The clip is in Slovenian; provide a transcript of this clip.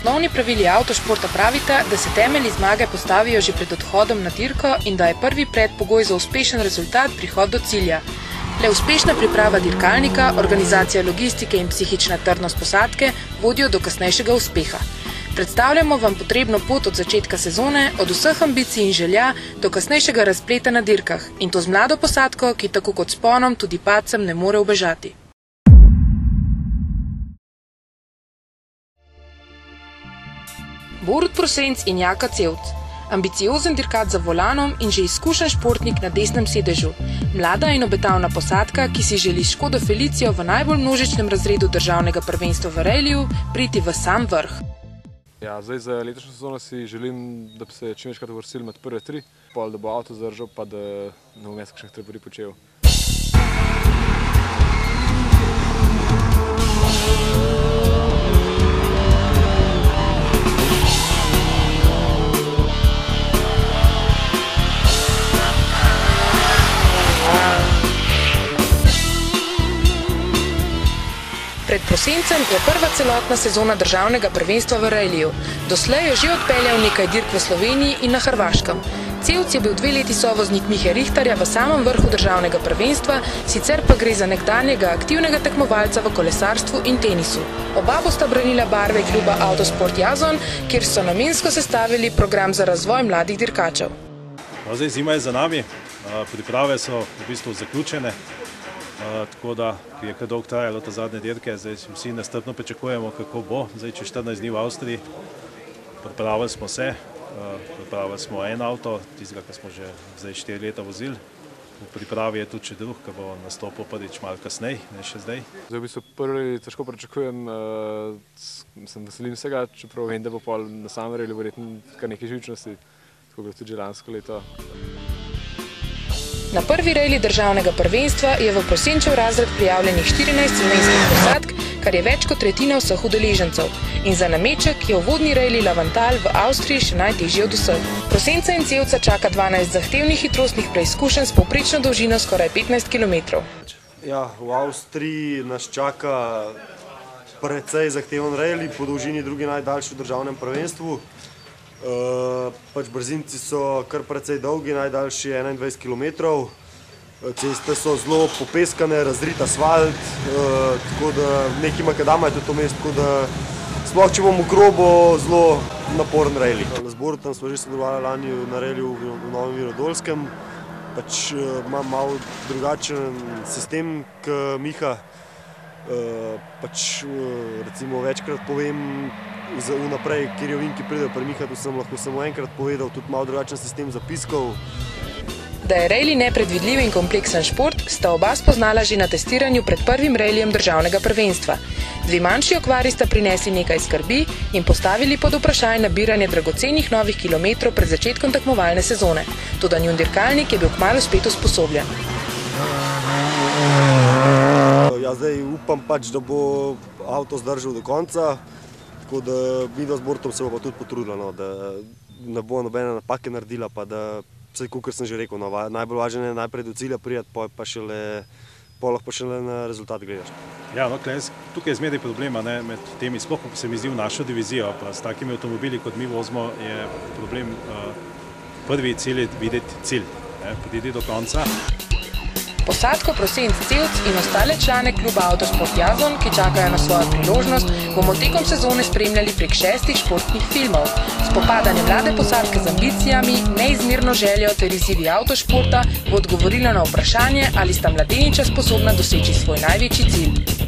Osnovni pravili avtošporta pravita, da se temelji zmage postavijo že pred odhodom na dirko in da je prvi predpogoj za uspešen rezultat prihod do cilja. Le uspešna priprava dirkalnika, organizacija logistike in psihična trdnost posadke vodijo do kasnejšega uspeha. Predstavljamo vam potrebno pot od začetka sezone, od vseh ambicij in želja do kasnejšega razpleta na dirkah, in to z mlado posadko, ki tako kot s ponom tudi padcem ne more ubežati. Borut Prosenc in Jaka Cevc. Ambiciozen dirkač za volanom in že izkušen športnik na desnem sedežu. Mlada in obetavna posadka, ki si želi s Škodo Felicijo v najbolj množičnem razredu državnega prvenstva v ralliju priti v sam vrh. Ja, zdaj za letošnjo sezono si želim, da bi se čim večkrat uvrstili med prve tri, da bo avto zdržal, pa da ne bom jaz kakšnih trebori počel. Pred Prosencem je prva celotna sezona državnega prvenstva v ralliju. Doslej je že odpeljal nekaj dirk v Sloveniji in na Hrvaškem. Cevc je bil 2 leti sovoznik Mihe Richterja v samem vrhu državnega prvenstva, sicer pa gre za nekdanjega aktivnega tekmovalca v kolesarstvu in tenisu. Oba bosta branila barve kluba Autosport Jazon, kjer so namensko sestavili program za razvoj mladih dirkačev. Zdaj zima je za nami, priprave so v bistvu zaključene. Tako da je kar dolgo trajalo te zadnje dirke, zdaj vsi nestrpno pričakujemo, kako bo. Zdaj čez 14 dni v Avstriji pripravili smo se, pripravili smo en avto, tistega, ki smo že zdaj 4 leta vozili. V pripravi je tudi še drug, ki bo nastopil prvič malo kasneje, ne še zdaj. Zdaj v bistvu prvi težko pričakujem, veselim se ga, čeprav vem, da bo pol na samem ralliju verjetno kar nekaj živčnosti, tako kot tudi že lansko leto. Na prvi rally državnega prvenstva je v Prosenčev razred prijavljenih 14 slovenskih posadk, kar je več kot tretjina vseh udeležencev. In za nameček je uvodni rally Lavantal v Avstriji še najtežji od vseh. Prosenca in Cevca čaka 12 zahtevnih hitrostnih preizkušenj s povprečno dolžino skoraj 15 km. Ja, v Avstriji nas čaka precej zahteven rally, po dolžini drugi najdaljši v državnem prvenstvu. Brzinci so kar precej dolgi, najdaljši 21 km. Ceste so zelo popeskane, razrit asfalt, tako da neki makadama je tudi to mesto, tako da sploh če bomo grobo, zelo naporen rally. Z Borutom smo že sodelovali lani na ralliju v Novem Vinodolskem. Imam malo drugačen sistem kot Miha. Recimo večkrat povem vnaprej, kjer je ovinki pridejo pri Miha, tu sem lahko samo enkrat povedal, tudi malo drugačen sistem zapiskov. Da je rally nepredvidljiv in kompleksen šport, sta oba spoznala že na testiranju pred prvim rallijem državnega prvenstva. 2 manjši okvari sta prinesli nekaj skrbi in postavili pod vprašaj nabiranje dragocenih novih kilometrov pred začetkom tekmovalne sezone. Toda njun dirkalnik je bil kmalu spet usposobljen. Ja, zdaj upam da bo avto zdržal do konca, tako da midva z Borutom se bo pa tudi potrudila, da ne bo nobene napake naredila, pa da, kot sem že rekel, najbolj važno je najprej do cilja prijeti, pa lahko šele na rezultat gledaš. Ja, tukaj je zmeraj problema med temi, sploh ko se mi zdi v našo divizijo, pa s takimi avtomobili, kot mi vozimo, je problem prvi cilj je videti cilj, priti do konca. Posadko Prosenc, Cevc in ostale člane kluba Autosport Jazon, ki čakajo na svojo priložnost, bomo tekom sezone spremljali prek 6 športnih filmov. Spopadanje mlade posadke z ambicijami, neizmerno željo ter izzivi avtošporta bo odgovorila na vprašanje, ali sta mladeniča sposobna doseči svoj največji cilj.